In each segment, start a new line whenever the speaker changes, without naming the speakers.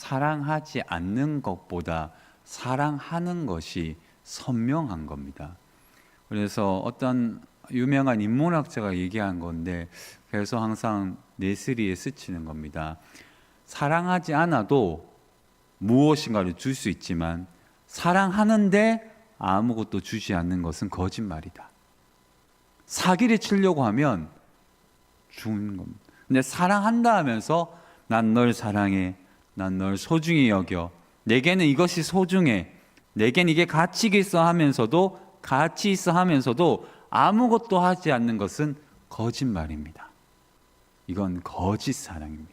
사랑하지 않는 것보다 사랑하는 것이 선명한 겁니다. 그래서 어떤 유명한 인문학자가 얘기한 건데, 그래서 항상 내스리에 스치는 겁니다. 사랑하지 않아도 무엇인가를 줄 수 있지만 사랑하는데 아무것도 주지 않는 것은 거짓말이다. 사기를 치려고 하면 죽는 겁니다. 근데 사랑한다 하면서 난 널 사랑해, 난 널 소중히 여겨, 내게는 이것이 소중해, 내겐 이게 가치 있어 하면서도 아무것도 하지 않는 것은 거짓말입니다. 이건 거짓 사랑입니다.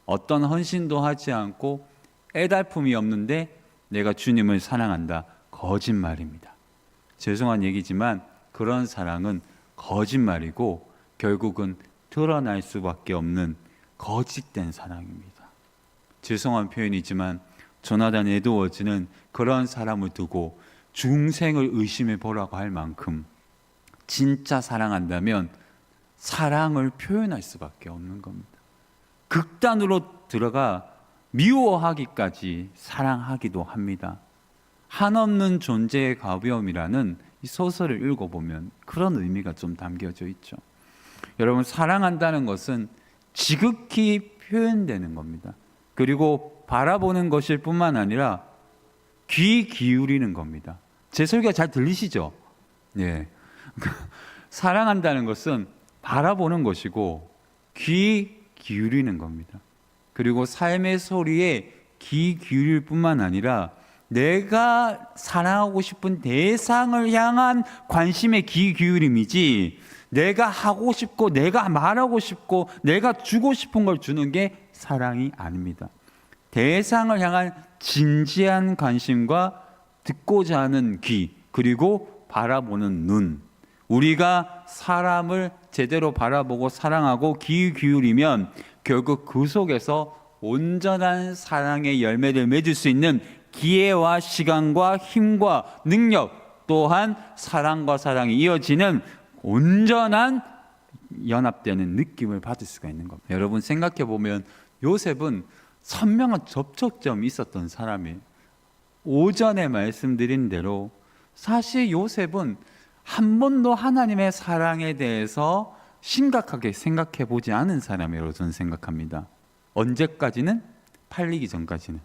어떤 헌신도 하지 않고 애달픔이 없는데 내가 주님을 사랑한다, 거짓말입니다. 죄송한 얘기지만 그런 사랑은 거짓말이고 결국은 드러날 수밖에 없는 거짓된 사랑입니다. 죄송한 표현이지만 조나단 에드워즈는 그런 사람을 두고 중생을 의심해 보라고 할 만큼 진짜 사랑한다면 사랑을 표현할 수밖에 없는 겁니다. 극단으로 들어가 미워하기까지 사랑하기도 합니다. 한없는 존재의 가벼움이라는 이 소설을 읽어보면 그런 의미가 좀 담겨져 있죠. 여러분, 사랑한다는 것은 지극히 표현되는 겁니다. 그리고 바라보는 것일 뿐만 아니라 귀 기울이는 겁니다. 제 설교가 잘 들리시죠? 예. 사랑한다는 것은 바라보는 것이고 귀 기울이는 겁니다. 그리고 삶의 소리에 귀 기울일 뿐만 아니라 내가 사랑하고 싶은 대상을 향한 관심의 귀 기울임이지, 내가 하고 싶고 내가 말하고 싶고 내가 주고 싶은 걸 주는 게 사랑이 아닙니다. 대상을 향한 진지한 관심과 듣고자 하는 귀, 그리고 바라보는 눈. 우리가 사람을 제대로 바라보고 사랑하고 귀 기울이면 결국 그 속에서 온전한 사랑의 열매를 맺을 수 있는 기회와 시간과 힘과 능력, 또한 사랑과 사랑이 이어지는 온전한 연합되는 느낌을 받을 수가 있는 겁니다. 여러분, 생각해 보면 요셉은 선명한 접촉점이 있었던 사람이에요. 오전에 말씀드린 대로 사실 요셉은 한 번도 하나님의 사랑에 대해서 심각하게 생각해 보지 않은 사람이라고 저는 생각합니다. 언제까지는? 팔리기 전까지는.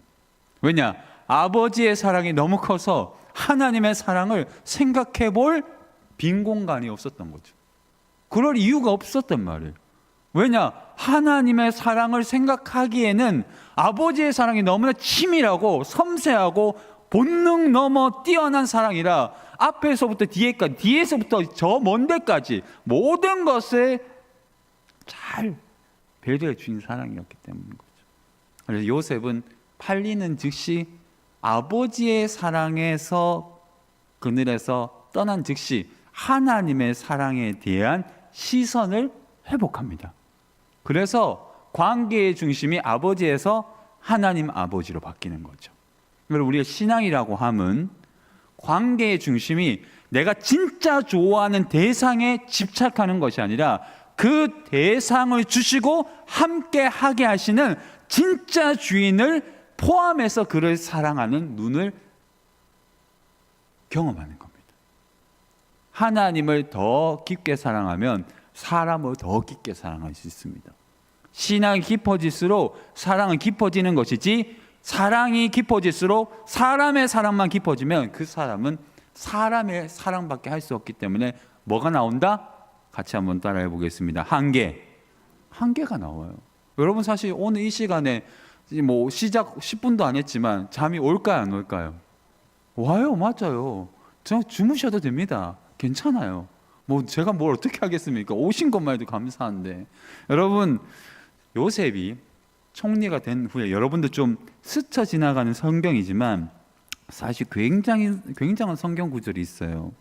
왜냐? 아버지의 사랑이 너무 커서 하나님의 사랑을 생각해 볼 빈 공간이 없었던 거죠. 그럴 이유가 없었단 말이에요. 왜냐? 하나님의 사랑을 생각하기에는 아버지의 사랑이 너무나 치밀하고 섬세하고 본능 넘어 뛰어난 사랑이라 앞에서부터 뒤에까지, 뒤에서부터 저 먼 데까지 모든 것을 잘 배려해 주신 사랑이었기 때문인 거죠. 그래서 요셉은 팔리는 즉시 아버지의 사랑에서, 그늘에서 떠난 즉시 하나님의 사랑에 대한 시선을 회복합니다. 그래서 관계의 중심이 아버지에서 하나님 아버지로 바뀌는 거죠. 그래서 우리가 신앙이라고 함은 관계의 중심이 내가 진짜 좋아하는 대상에 집착하는 것이 아니라 그 대상을 주시고 함께 하게 하시는 진짜 주인을 포함해서 그를 사랑하는 눈을 경험하는 겁니다. 하나님을 더 깊게 사랑하면 사람을 더 깊게 사랑할 수 있습니다. 신앙이 깊어질수록 사랑은 깊어지는 것이지, 사랑이 깊어질수록 사람의 사랑만 깊어지면 그 사람은 사람의 사랑밖에 할 수 없기 때문에 뭐가 나온다? 같이 한번 따라해 보겠습니다. 한계가 나와요. 여러분, 사실 오늘 이 시간에 뭐 시작 10분도 안 했지만 잠이 올까요, 안 올까요? 와요. 맞아요. 저 주무셔도 됩니다. 괜찮아요. 뭐 제가 뭘 어떻게 하겠습니까? 오신 것만 해도 감사한데. 여러분, 요셉이 총리가 된 후에, 여러분들 좀 스쳐 지나가는 성경이지만 사실 굉장한 성경 구절이 있어요.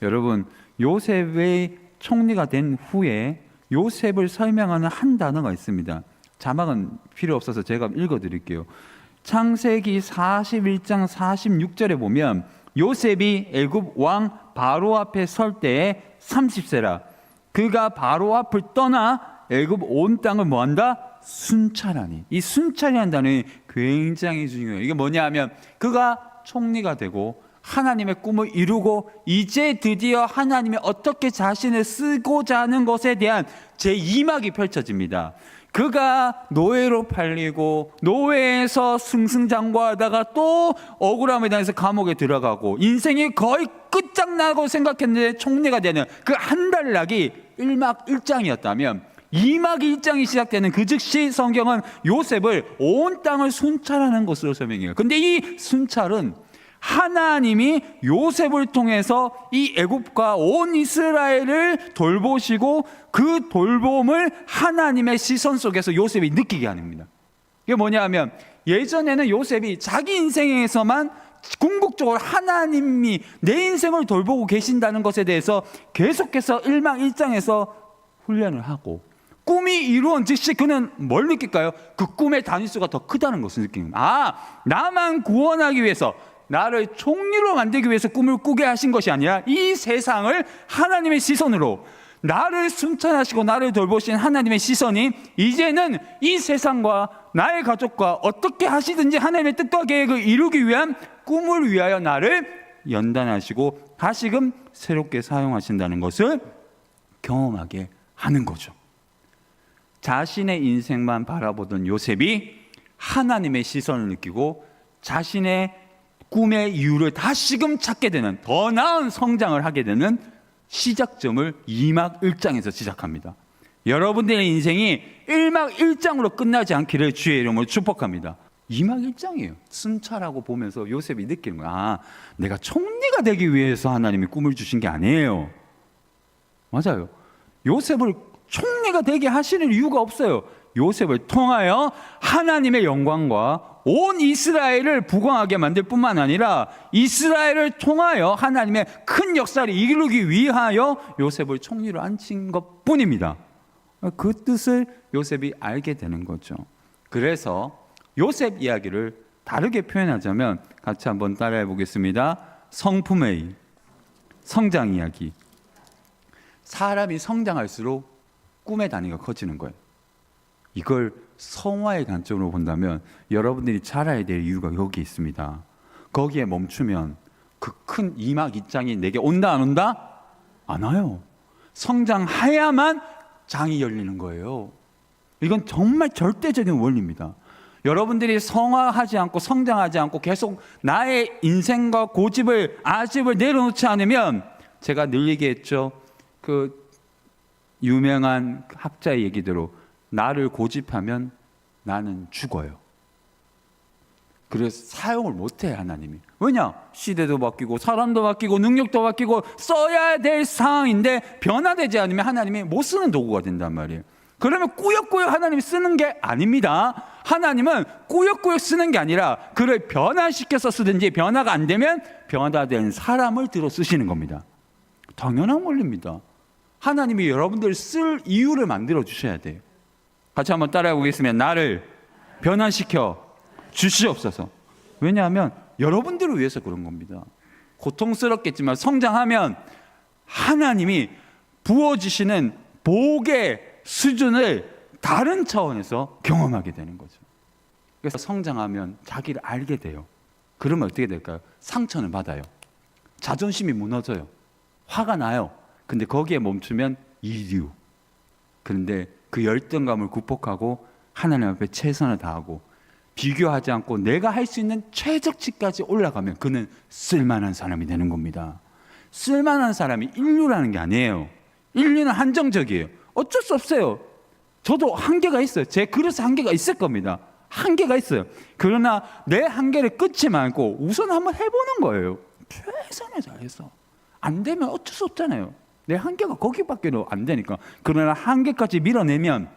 여러분, 요셉의 총리가 된 후에 요셉을 설명하는 한 단어가 있습니다. 자막은 필요 없어서 제가 읽어드릴게요. 창세기 41장 46절에 보면 요셉이 애굽 왕 바로 앞에 설 때에 30세라. 그가 바로 앞을 떠나 애굽 온 땅을 뭐한다? 순찰하니. 이 순찰이라는 단어에 굉장히 중요해요. 이게 뭐냐 하면 그가 총리가 되고 하나님의 꿈을 이루고 이제 드디어 하나님이 어떻게 자신을 쓰고자 하는 것에 대한 제2막이 펼쳐집니다. 그가 노예로 팔리고 노예에서 승승장구하다가 또 억울함에 대해서 감옥에 들어가고 인생이 거의 끝장나고 생각했는데 총리가 되는 그 한 달락이 1막 1장이었다면 2막 1장이 시작되는 그 즉시 성경은 요셉을 온 땅을 순찰하는 것으로 설명해요. 근데 이 순찰은 하나님이 요셉을 통해서 이 애굽과 온 이스라엘을 돌보시고 그 돌봄을 하나님의 시선 속에서 요셉이 느끼게 합니다. 이게 뭐냐 하면 예전에는 요셉이 자기 인생에서만 궁극적으로 하나님이 내 인생을 돌보고 계신다는 것에 대해서 계속해서 1막 1장에서 훈련을 하고 꿈이 이루어진 즉시 그는 뭘 느낄까요? 그 꿈의 단위수가 더 크다는 것을 느낍니다. 아, 나만 구원하기 위해서 나를 총리로 만들기 위해서 꿈을 꾸게 하신 것이 아니라 이 세상을 하나님의 시선으로 나를 순찰하시고 나를 돌보신 하나님의 시선이 이제는 이 세상과 나의 가족과 어떻게 하시든지 하나님의 뜻과 계획을 이루기 위한 꿈을 위하여 나를 연단하시고 다시금 새롭게 사용하신다는 것을 경험하게 하는 거죠. 자신의 인생만 바라보던 요셉이 하나님의 시선을 느끼고 자신의 꿈의 이유를 다시금 찾게 되는 더 나은 성장을 하게 되는 시작점을 2막 1장에서 시작합니다. 여러분들의 인생이 1막 1장으로 끝나지 않기를 주의 이름으로 축복합니다. 2막 1장이에요. 순찰하고 보면서 요셉이 느끼는 거야. 아, 내가 총리가 되기 위해서 하나님이 꿈을 주신 게 아니에요. 맞아요. 요셉을 총리가 되게 하시는 이유가 없어요. 요셉을 통하여 하나님의 영광과 온 이스라엘을 부강하게 만들 뿐만 아니라 이스라엘을 통하여 하나님의 큰 역사를 이루기 위하여 요셉을 총리로 앉힌 것 뿐입니다. 그 뜻을 요셉이 알게 되는 거죠. 그래서 요셉 이야기를 다르게 표현하자면 같이 한번 따라해 보겠습니다. 성품의 성장 이야기. 사람이 성장할수록 꿈의 단위가 커지는 거예요. 이걸 성화의 관점으로 본다면 여러분들이 잘 알아야 될 이유가 여기 있습니다. 거기에 멈추면 그 큰 2막 2장이 내게 온다 안 온다? 안 와요. 성장해야만 장이 열리는 거예요. 이건 정말 절대적인 원리입니다. 여러분들이 성화하지 않고 성장하지 않고 계속 나의 인생과 고집을 아집을 내려놓지 않으면 제가 늘 얘기했죠. 그 유명한 학자의 얘기대로 나를 고집하면 나는 죽어요. 그래서 사용을 못해 하나님이. 왜냐? 시대도 바뀌고 사람도 바뀌고 능력도 바뀌고 써야 될 상황인데 변화되지 않으면 하나님이 못 쓰는 도구가 된단 말이에요. 그러면 꾸역꾸역 하나님이 쓰는 게 아닙니다. 하나님은 꾸역꾸역 쓰는 게 아니라 그를 변화시켜서 쓰든지 변화가 안 되면 변화된 사람을 들어 쓰시는 겁니다. 당연한 원리입니다. 하나님이 여러분들을 쓸 이유를 만들어 주셔야 돼요. 같이 한번 따라해 보겠습니다. 나를 변화시켜 주시옵소서. 왜냐하면 여러분들을 위해서 그런 겁니다. 고통스럽겠지만 성장하면 하나님이 부어주시는 복의 수준을 다른 차원에서 경험하게 되는 거죠. 그래서 성장하면 자기를 알게 돼요. 그러면 어떻게 될까요? 상처는 받아요. 자존심이 무너져요. 화가 나요. 근데 거기에 멈추면 이류. 그런데 그 열등감을 극복하고 하나님 앞에 최선을 다하고 비교하지 않고 내가 할 수 있는 최적치까지 올라가면 그는 쓸만한 사람이 되는 겁니다. 쓸만한 사람이 인류라는 게 아니에요. 인류는 한정적이에요. 어쩔 수 없어요. 저도 한계가 있어요. 제 그릇에 한계가 있을 겁니다. 한계가 있어요. 그러나 내 한계를 끊지 말고 우선 한번 해보는 거예요. 최선을 다해서. 안 되면 어쩔 수 없잖아요. 내 한계가 거기밖에 안 되니까. 그러나 한계까지 밀어내면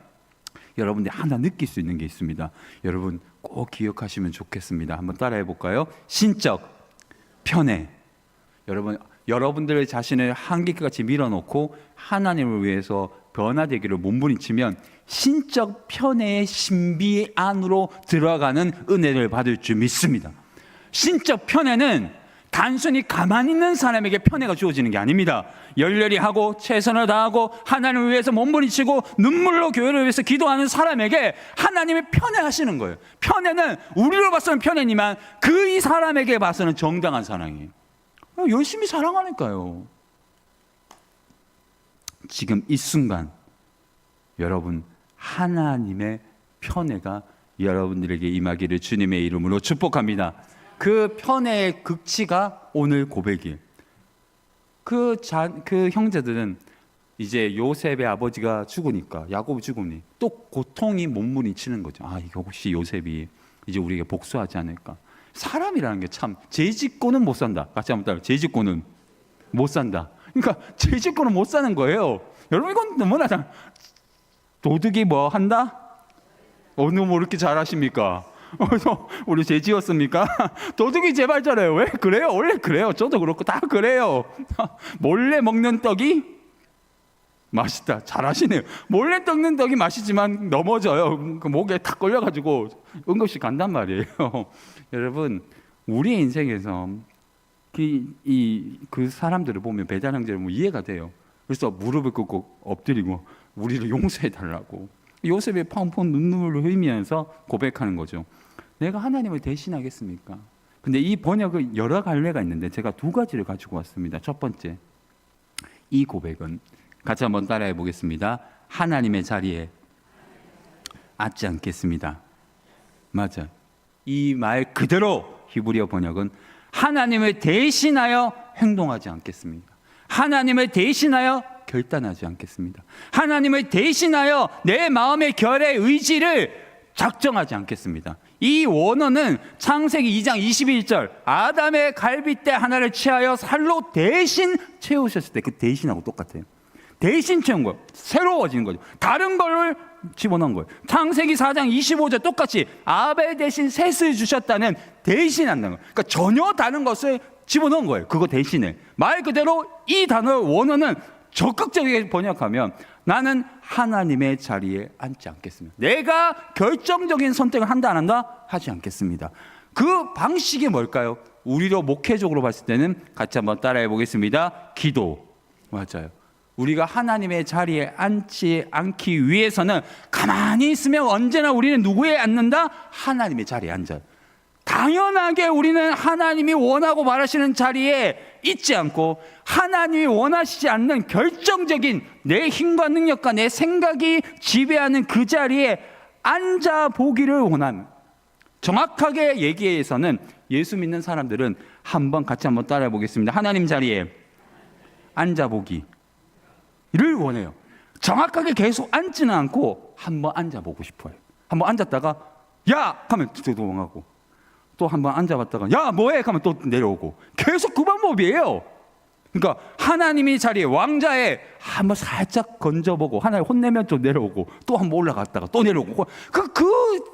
여러분들이 하나 느낄 수 있는 게 있습니다. 여러분 꼭 기억하시면 좋겠습니다. 한번 따라해 볼까요? 신적 편애. 여러분들 자신을 한계까지 밀어놓고 하나님을 위해서 변화되기를 몸부림치면 신적 편애의 신비 안으로 들어가는 은혜를 받을 줄 믿습니다. 신적 편애는 단순히 가만히 있는 사람에게 편애가 주어지는 게 아닙니다. 열렬히 하고 최선을 다하고 하나님을 위해서 몸부림치고 눈물로 교회를 위해서 기도하는 사람에게 하나님이 편애하시는 거예요. 편애는 우리로 봐서는 편애지만 그 이 사람에게 봐서는 정당한 사랑이에요. 열심히 사랑하니까요. 지금 이 순간 여러분 하나님의 편애가 여러분들에게 임하기를 주님의 이름으로 축복합니다. 그 편애의 극치가 오늘 고백이에요. 그 형제들은 이제 요셉의 아버지가 죽으니까, 야곱이 죽으니 또 고통이 몸부림치는 거죠. 아, 이거 혹시 요셉이 이제 우리에게 복수하지 않을까? 사람이라는 게 참, 죄 짓고는 못 산다. 같이 한번 따라. 죄 짓고는 못 산다. 그러니까 죄 짓고는 못 사는 거예요. 여러분, 이건 너무나 도둑이 뭐 한다? 어느 뭐 이렇게 잘하십니까? 우리 죄 지었습니까? 도둑이 제발 잘해요. 왜 그래요? 원래 그래요. 저도 그렇고 다 그래요. 몰래 먹는 떡이 맛있다. 잘하시네요. 몰래 먹는 떡이 맛있지만 넘어져요. 그 목에 탁 걸려가지고 응급실 간단 말이에요. 여러분, 우리의 인생에서 그 사람들을 보면, 배달 형제를 보면 이해가 돼요. 그래서 무릎을 꿇고 엎드리고 우리를 용서해 달라고. 요셉의 펑펑 눈물을 흘리면서 고백하는 거죠. 내가 하나님을 대신하겠습니까? 근데 이 번역은 여러 갈래가 있는데 제가 두 가지를 가지고 왔습니다. 첫 번째, 이 고백은 같이 한번 따라해 보겠습니다. 하나님의 자리에 앉지 않겠습니다. 맞아요. 이 말 그대로 히브리어 번역은 하나님을 대신하여 행동하지 않겠습니다. 하나님을 대신하여 결단하지 않겠습니다. 하나님을 대신하여 내 마음의 결의 의지를 작정하지 않겠습니다. 이 원어는 창세기 2장 21절 아담의 갈빗대 하나를 취하여 살로 대신 채우셨을 때 그 대신하고 똑같아요. 대신 채운 거예요. 새로워지는 거죠. 다른 걸 집어넣은 거예요. 창세기 4장 25절 똑같이 아벨 대신 셋을 주셨다는 대신한다는 거예요. 그러니까 전혀 다른 것을 집어넣은 거예요. 그거 대신에. 말 그대로 이 단어 원어는 적극적이게 번역하면 나는 하나님의 자리에 앉지 않겠습니다. 내가 결정적인 선택을 한다 안 한다? 하지 않겠습니다. 그 방식이 뭘까요? 우리로 목회적으로 봤을 때는 같이 한번 따라해 보겠습니다. 기도. 맞아요. 우리가 하나님의 자리에 앉지 않기 위해서는 가만히 있으면 언제나 우리는 누구에 앉는다? 하나님의 자리에 앉아요. 당연하게 우리는 하나님이 원하고 바라시는 자리에 있지 않고 하나님이 원하시지 않는 결정적인 내 힘과 능력과 내 생각이 지배하는 그 자리에 앉아보기를 원하는, 정확하게 얘기해서는 예수 믿는 사람들은 같이 한번 따라해 보겠습니다. 하나님 자리에 앉아보기를 원해요. 정확하게 계속 앉지는 않고 한번 앉아보고 싶어요. 한번 앉았다가 야! 하면 도망가고 또 한번 앉아봤다가 야 뭐해? 하면 또 내려오고 계속 그 방법이에요. 그러니까 하나님이 자리에 왕자에 한번 살짝 건져보고 하나님 혼내면 좀 내려오고 또 한번 올라갔다가 또 내려오고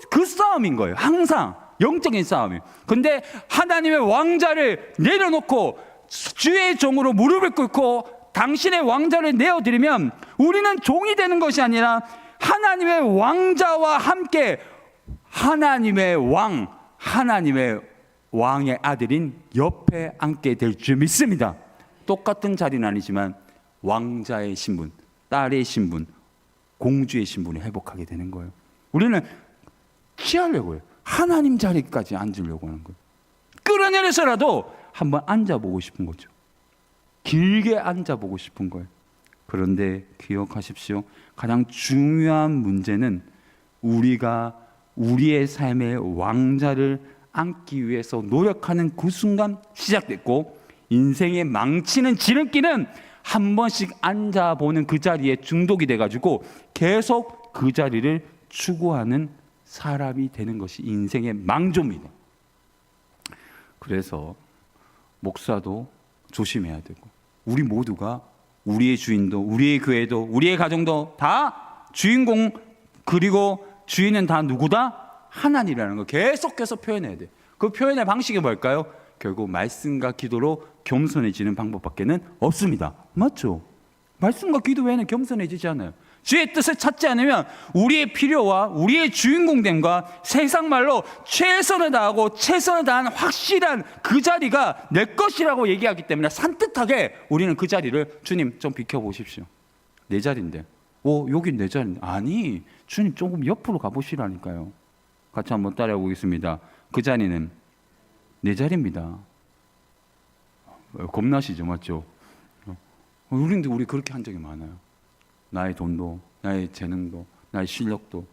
그 싸움인 거예요. 항상 영적인 싸움이에요. 근데 하나님의 왕자를 내려놓고 주의 종으로 무릎을 꿇고 당신의 왕자를 내어드리면 우리는 종이 되는 것이 아니라 하나님의 왕자와 함께 하나님의 왕의 아들인 옆에 앉게 될 줄 믿습니다. 똑같은 자리는 아니지만 왕자의 신분, 딸의 신분, 공주의 신분을 회복하게 되는 거예요. 우리는 취하려고 해요. 하나님 자리까지 앉으려고 하는 거예요. 끌어내려서라도 한번 앉아보고 싶은 거죠. 길게 앉아보고 싶은 거예요. 그런데 기억하십시오. 가장 중요한 문제는 우리가 우리의 삶의 왕자를 앉기 위해서 노력하는 그 순간 시작됐고, 인생의 망치는 지름길은 한 번씩 앉아보는 그 자리에 중독이 돼가지고 계속 그 자리를 추구하는 사람이 되는 것이 인생의 망조입니다. 그래서 목사도 조심해야 되고, 우리 모두가 우리의 주인도, 우리의 교회도, 우리의 가정도 다 주인공, 그리고 주인은 다 누구다? 하나님이라는 거 계속해서 표현해야 돼요. 그 표현의 방식이 뭘까요? 결국 말씀과 기도로 겸손해지는 방법밖에는 없습니다. 맞죠? 말씀과 기도 외에는 겸손해지지 않아요. 주의 뜻을 찾지 않으면 우리의 필요와 우리의 주인공됨과 세상 말로 최선을 다하고 최선을 다한 확실한 그 자리가 내 것이라고 얘기하기 때문에 산뜻하게 우리는 그 자리를 주님 좀 비켜보십시오. 내 자리인데. 여긴 내 자리인데. 아니, 주님 조금 옆으로 가보시라니까요. 같이 한번 따라해 보겠습니다. 그 자리는 내 자리입니다. 겁나시죠, 맞죠? 우리 그렇게 한 적이 많아요. 나의 돈도, 나의 재능도, 나의 실력도.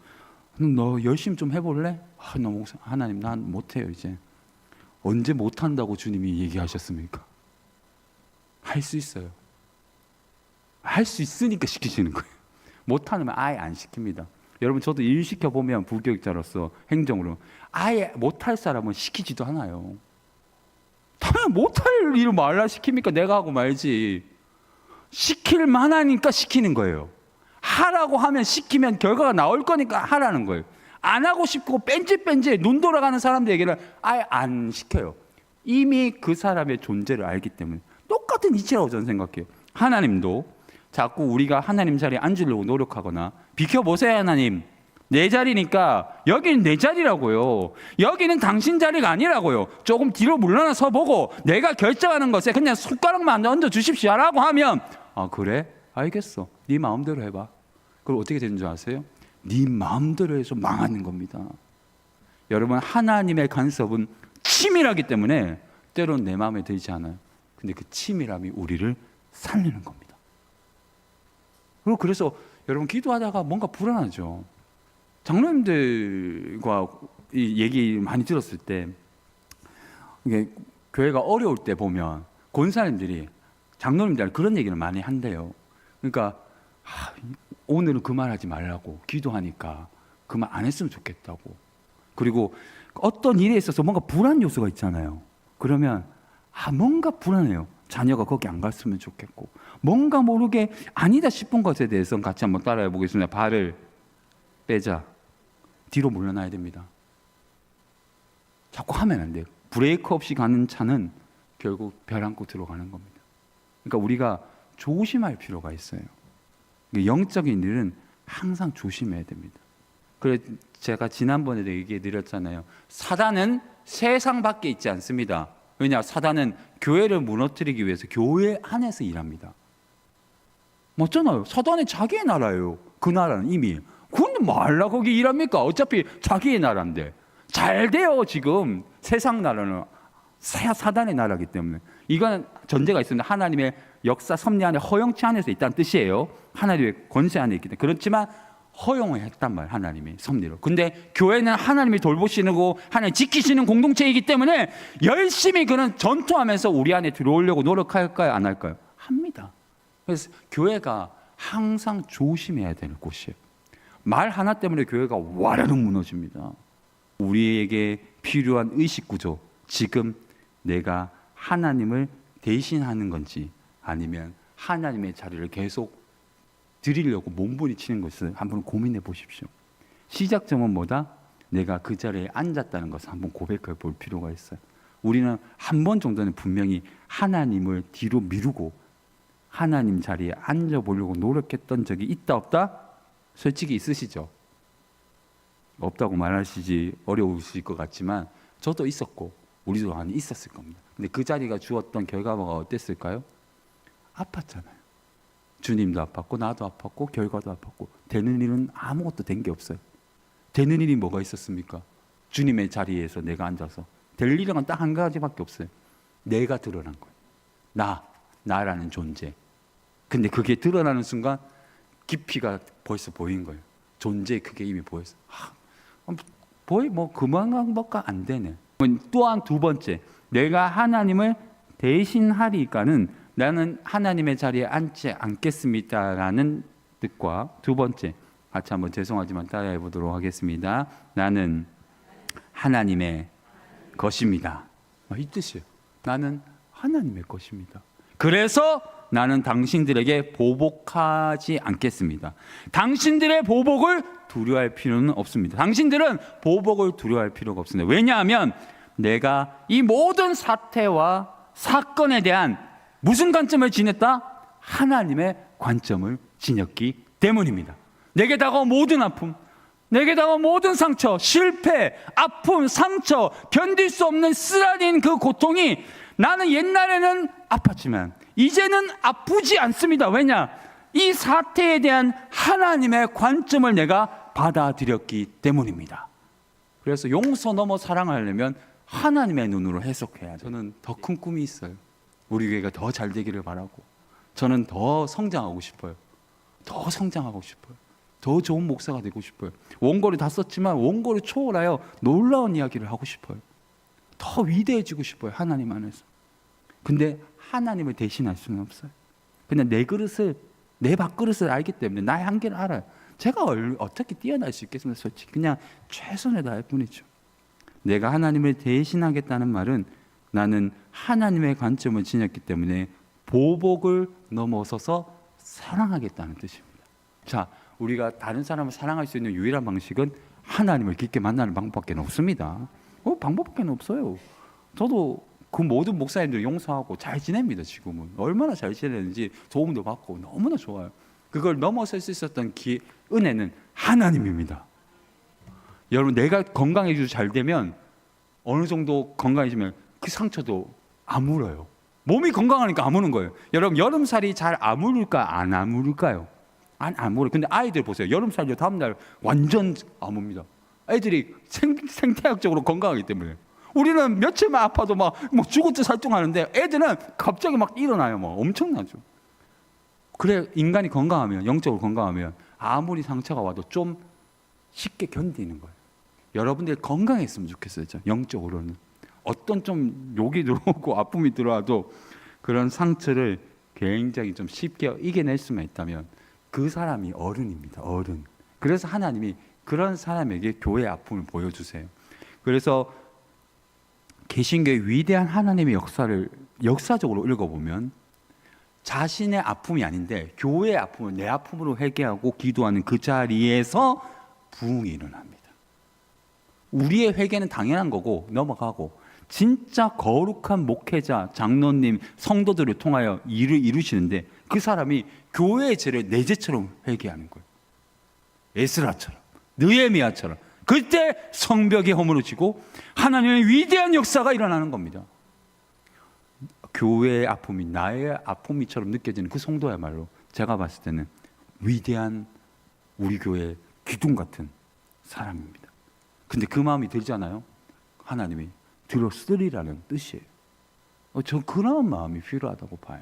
너 열심히 좀 해볼래? 하나님, 난 못해요, 이제. 언제 못한다고 주님이 얘기하셨습니까? 할 수 있어요. 할 수 있으니까 시키시는 거예요. 못하면 아예 안 시킵니다. 여러분, 저도 일 시켜보면 부교육자로서 행정으로 아예 못할 사람은 시키지도 않아요. 당연히 못할 일을 말라 시킵니까? 내가 하고 말지. 시킬 만하니까 시키는 거예요. 하라고 하면 시키면 결과가 나올 거니까 하라는 거예요. 안 하고 싶고 뺀질뺀질 눈 돌아가는 사람들에게는 아예 안 시켜요. 이미 그 사람의 존재를 알기 때문에. 똑같은 이치라고 저는 생각해요. 하나님도 자꾸 우리가 하나님 자리에 앉으려고 노력하거나 비켜보세요, 하나님. 내 자리니까 여기는 내 자리라고요. 여기는 당신 자리가 아니라고요. 조금 뒤로 물러나서 보고 내가 결정하는 것에 그냥 손가락만 얹어 주십시오 라고 하면, 아 그래? 알겠어. 네 마음대로 해봐. 그럼 어떻게 되는 줄 아세요? 네 마음대로 해서 망하는 겁니다. 여러분, 하나님의 간섭은 치밀하기 때문에 때로는 내 마음에 들지 않아요. 근데 그 치밀함이 우리를 살리는 겁니다. 그리고 그래서 여러분, 기도하다가 뭔가 불안하죠. 장로님들과 이 얘기 많이 들었을 때, 이게 교회가 어려울 때 보면 권사님들이 장로님들 그런 얘기를 많이 한대요. 그러니까 오늘은 그 말 하지 말라고 기도하니까 그 말 안 했으면 좋겠다고. 그리고 어떤 일에 있어서 뭔가 불안 요소가 있잖아요. 그러면 뭔가 불안해요. 자녀가 거기 안 갔으면 좋겠고, 뭔가 모르게 아니다 싶은 것에 대해서는 같이 한번 따라해 보겠습니다. 발을 빼자. 뒤로 물러나야 됩니다. 자꾸 하면 안 돼요. 브레이크 없이 가는 차는 결국 별 안고 들어가는 겁니다. 그러니까 우리가 조심할 필요가 있어요. 영적인 일은 항상 조심해야 됩니다. 그래서 제가 지난번에도 얘기해 드렸잖아요. 사단은 세상 밖에 있지 않습니다. 왜냐? 사단은 교회를 무너뜨리기 위해서 교회 안에서 일합니다. 맞잖아요. 사단은 자기의 나라예요. 그 나라는 이미. 근데 말라 거기 일합니까? 어차피 자기의 나라인데. 잘 돼요, 지금. 세상 나라는 사단의 나라이기 때문에. 이건 전제가 있습니다. 하나님의 역사 섭리 안에 허용치 안에서 있다는 뜻이에요. 하나님의 권세 안에 있기 때문에. 그렇지만 허용을 했단 말이에요, 하나님이 섭리로. 근데 교회는 하나님이 돌보시는 거, 하나님 지키시는 공동체이기 때문에 열심히 그런 전투하면서 우리 안에 들어오려고 노력할까요, 안 할까요? 합니다. 그래서 교회가 항상 조심해야 되는 곳이에요. 말 하나 때문에 교회가 와르르 무너집니다. 우리에게 필요한 의식구조, 지금 내가 하나님을 대신하는 건지 아니면 하나님의 자리를 계속 드리려고 몸부림치는 것을 한번 고민해 보십시오. 시작점은 뭐다? 내가 그 자리에 앉았다는 것을 한번 고백해 볼 필요가 있어요. 우리는 한 번 정도는 분명히 하나님을 뒤로 미루고 하나님 자리에 앉아보려고 노력했던 적이 있다 없다? 솔직히 있으시죠? 없다고 말하시지 어려우실 것 같지만 저도 있었고 우리도 많이 있었을 겁니다. 근데 그 자리가 주었던 결과가 어땠을까요? 아팠잖아요. 주님도 아팠고 나도 아팠고 결과도 아팠고 되는 일은 아무것도 된 게 없어요. 되는 일이 뭐가 있었습니까? 주님의 자리에서 내가 앉아서 될 일은 딱 한 가지밖에 없어요. 내가 드러난 거예요. 나라는 존재. 근데 그게 드러나는 순간 깊이가 벌써 보인 거예요. 존재의 크게 이미 보였어요. 그만큼밖에 안 되네. 또한 두 번째, 내가 하나님을 대신하리까는 나는 하나님의 자리에 앉지 않겠습니다라는 뜻과 두 번째, 같이 한번 죄송하지만 따라해 보도록 하겠습니다. 나는 하나님의 것입니다. 이 뜻이에요. 나는 하나님의 것입니다. 그래서 나는 당신들에게 보복하지 않겠습니다. 당신들의 보복을 두려워할 필요는 없습니다. 당신들은 보복을 두려워할 필요가 없습니다. 왜냐하면 내가 이 모든 사태와 사건에 대한 무슨 관점을 지녔다? 하나님의 관점을 지녔기 때문입니다. 내게 다가온 모든 아픔, 내게 다가온 모든 상처, 실패, 아픔, 상처, 견딜 수 없는 쓰라린 그 고통이 나는 옛날에는 아팠지만 이제는 아프지 않습니다. 왜냐? 이 사태에 대한 하나님의 관점을 내가 받아들였기 때문입니다. 그래서 용서 넘어 사랑하려면 하나님의 눈으로 해석해야 돼요. 저는 더 큰 꿈이 있어요. 우리 교회가 더 잘 되기를 바라고, 저는 더 성장하고 싶어요. 더 성장하고 싶어요. 더 좋은 목사가 되고 싶어요. 원고를 다 썼지만 원고를 초월하여 놀라운 이야기를 하고 싶어요. 더 위대해지고 싶어요, 하나님 안에서. 근데 하나님을 대신할 수는 없어요. 그냥 내 그릇을, 내 밥그릇을 알기 때문에 나의 한계를 알아요. 제가 어떻게 뛰어날 수 있겠습니까? 솔직히 그냥 최선을 다할 뿐이죠. 내가 하나님을 대신하겠다는 말은 나는 하나님의 관점을 지녔기 때문에 보복을 넘어서서 사랑하겠다는 뜻입니다. 자, 우리가 다른 사람을 사랑할 수 있는 유일한 방식은 하나님을 깊게 만나는 방법밖에 없습니다. 방법밖에 없어요. 저도 그 모든 목사님들 용서하고 잘 지냅니다. 지금은 얼마나 잘 지내는지 도움도 받고 너무나 좋아요. 그걸 넘어설 수 있었던 은혜는 하나님입니다. 여러분, 내가 건강해지고 잘 되면 어느 정도 건강해지면 그 상처도 아물어요. 몸이 건강하니까 아무는 거예요. 여러분, 여름살이 잘 아물을까 안 아물을까요? 안 아물어요. 근데 아이들 보세요. 여름살이 다음날 완전 아뭅니다. 애들이 생태학적으로 건강하기 때문에. 우리는 며칠만 아파도 막 죽을 듯 살뚱하는데 애들은 갑자기 막 일어나요. 막 엄청나죠. 그래, 인간이 건강하면, 영적으로 건강하면 아무리 상처가 와도 좀 쉽게 견디는 거예요. 여러분들 건강했으면 좋겠어요. 영적으로는. 어떤 좀 욕이 들어오고 아픔이 들어와도 그런 상처를 굉장히 좀 쉽게 이겨낼 수만 있다면 그 사람이 어른입니다. 어른. 그래서 하나님이 그런 사람에게 교회의 아픔을 보여주세요. 그래서 개신교의 위대한 하나님의 역사를 역사적으로 읽어보면 자신의 아픔이 아닌데 교회의 아픔을 내 아픔으로 회개하고 기도하는 그 자리에서 부흥이 일어납니다. 우리의 회개는 당연한 거고 넘어가고, 진짜 거룩한 목회자, 장로님, 성도들을 통하여 일을 이루시는데 그 사람이 교회의 죄를 내 죄처럼 회개하는 거예요. 에스라처럼, 느헤미야처럼. 그때 성벽이 허물어지고 하나님의 위대한 역사가 일어나는 겁니다. 교회의 아픔이 나의 아픔이처럼 느껴지는 그 성도야말로 제가 봤을 때는 위대한 우리 교회의 기둥 같은 사람입니다. 근데 그 마음이 들잖아요. 하나님이 들었으리라는 뜻이에요. 전 그런 마음이 필요하다고 봐요.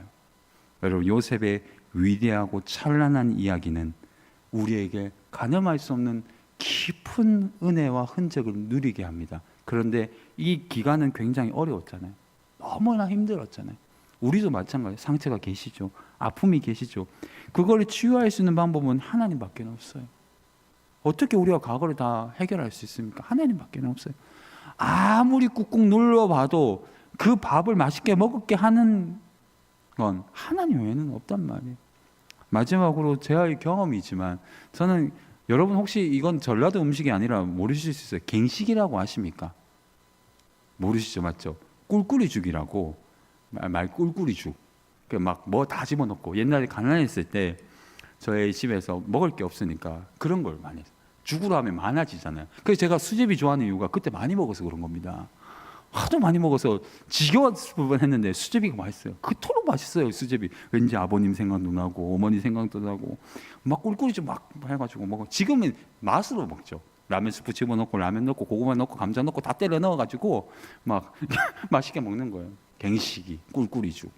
여러분, 요셉의 위대하고 찬란한 이야기는 우리에게 가늠할 수 없는 깊은 은혜와 흔적을 누리게 합니다. 그런데 이 기간은 굉장히 어려웠잖아요. 너무나 힘들었잖아요. 우리도 마찬가지예요. 상처가 계시죠. 아픔이 계시죠. 그걸 치유할 수 있는 방법은 하나님밖에 없어요. 어떻게 우리가 과거를 다 해결할 수 있습니까? 하나님밖에 없어요. 아무리 꾹꾹 눌러봐도 그 밥을 맛있게 먹게 하는 건 하나님 외에는 없단 말이에요. 마지막으로 제의 경험이지만 저는, 여러분 혹시 이건 전라도 음식이 아니라 모르실 수 있어요. 갱식이라고 아십니까? 모르시죠? 맞죠? 꿀꿀이죽이라고, 말 꿀꿀이죽. 막 뭐 다 집어넣고, 옛날에 가난했을 때 저희 집에서 먹을 게 없으니까 그런 걸 많이 했어요. 죽으로 하면 많아지잖아요. 그래서 제가 수제비 좋아하는 이유가 그때 많이 먹어서 그런 겁니다. 하도 많이 먹어서 지겨웠을 뻔했는데 수제비가 맛있어요. 그토록 맛있어요, 수제비. 왠지 아버님 생각도 나고 어머니 생각도 나고 막 꿀꿀이죽 막 해가지고 먹어. 지금은 맛으로 먹죠. 라면 스프 집어넣고 라면 넣고 고구마 넣고 감자 넣고 다 때려 넣어가지고 막 맛있게 먹는 거예요. 갱식이, 꿀꿀이죽.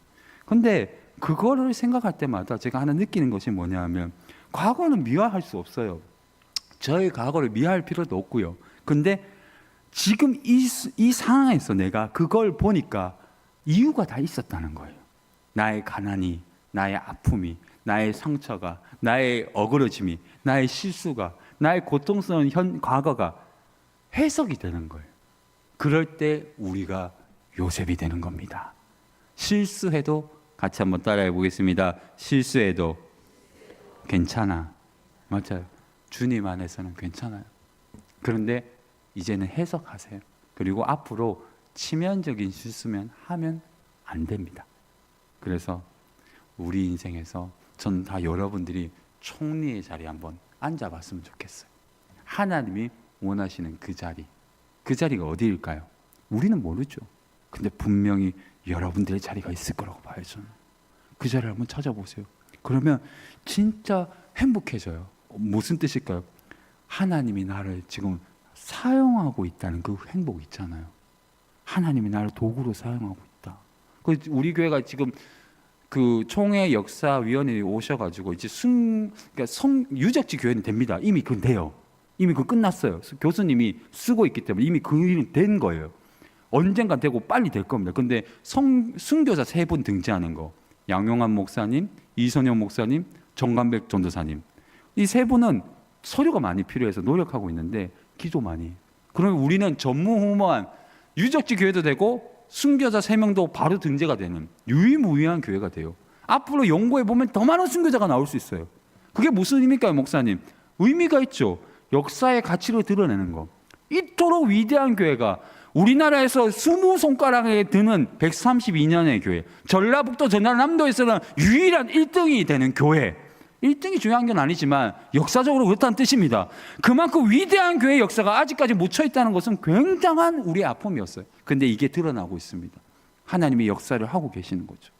근데 그거를 생각할 때마다 제가 하나 느끼는 것이 뭐냐 하면, 과거는 미화할 수 없어요. 저의 과거를 미화할 필요도 없고요. 근데 지금 이 상황에서 내가 그걸 보니까 이유가 다 있었다는 거예요. 나의 가난이, 나의 아픔이, 나의 상처가, 나의 어그러짐이, 나의 실수가, 나의 고통스러운 과거가 해석이 되는 거예요. 그럴 때 우리가 요셉이 되는 겁니다. 실수해도, 같이 한번 따라해 보겠습니다. 실수해도 괜찮아. 맞아요. 주님 안에서는 괜찮아요. 그런데 이제는 해석하세요. 그리고 앞으로 치명적인 실수면 하면 안 됩니다. 그래서 우리 인생에서 전 다 여러분들이 총리의 자리에 한번 앉아봤으면 좋겠어요. 하나님이 원하시는 그 자리가 어디일까요? 우리는 모르죠. 근데 분명히 여러분들의 자리가 있을 거라고 봐요. 저는 그 자리를 한번 찾아보세요. 그러면 진짜 행복해져요. 무슨 뜻일까요? 하나님이 나를 지금 사용하고 있다는 그 행복 있잖아요. 하나님이 나를 도구로 사용하고 있다. 우리 교회가 지금 그 총회 역사위원회에 오셔가지고 이제 그러니까 유적지 교회는 됩니다. 이미 그건 돼요. 이미 그거 끝났어요. 교수님이 쓰고 있기 때문에 이미 그 일은 된 거예요. 언젠가 되고 빨리 될 겁니다. 근데 순교자 3분 등재하는 거, 양용환 목사님, 이선영 목사님, 정관백 전도사님, 이 3분은 서류가 많이 필요해서 노력하고 있는데 기도 많이. 그러면 우리는 전무후무한 유적지 교회도 되고 순교자 3명도 바로 등재가 되는 유일무이한 교회가 돼요. 앞으로 연구해 보면 더 많은 순교자가 나올 수 있어요. 그게 무슨 의미일까요, 목사님? 의미가 있죠. 역사의 가치를 드러내는 거. 이토록 위대한 교회가 우리나라에서 20손가락에 드는 132년의 교회, 전라북도 전라남도에서는 유일한 1등이 되는 교회. 1등이 중요한 건 아니지만 역사적으로 그렇다는 뜻입니다. 그만큼 위대한 교회의 역사가 아직까지 묻혀있다는 것은 굉장한 우리의 아픔이었어요. 근데 이게 드러나고 있습니다. 하나님이 역사를 하고 계시는 거죠.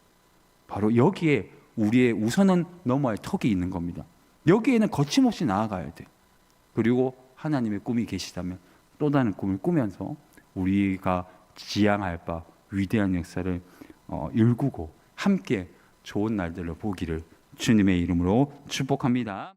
바로 여기에 우리의 우선은 넘어야 할 턱이 있는 겁니다. 여기에는 거침없이 나아가야 돼요. 그리고 하나님의 꿈이 계시다면 또 다른 꿈을 꾸면서 우리가 지향할 바 위대한 역사를 일구고 함께 좋은 날들을 보기를 주님의 이름으로 축복합니다.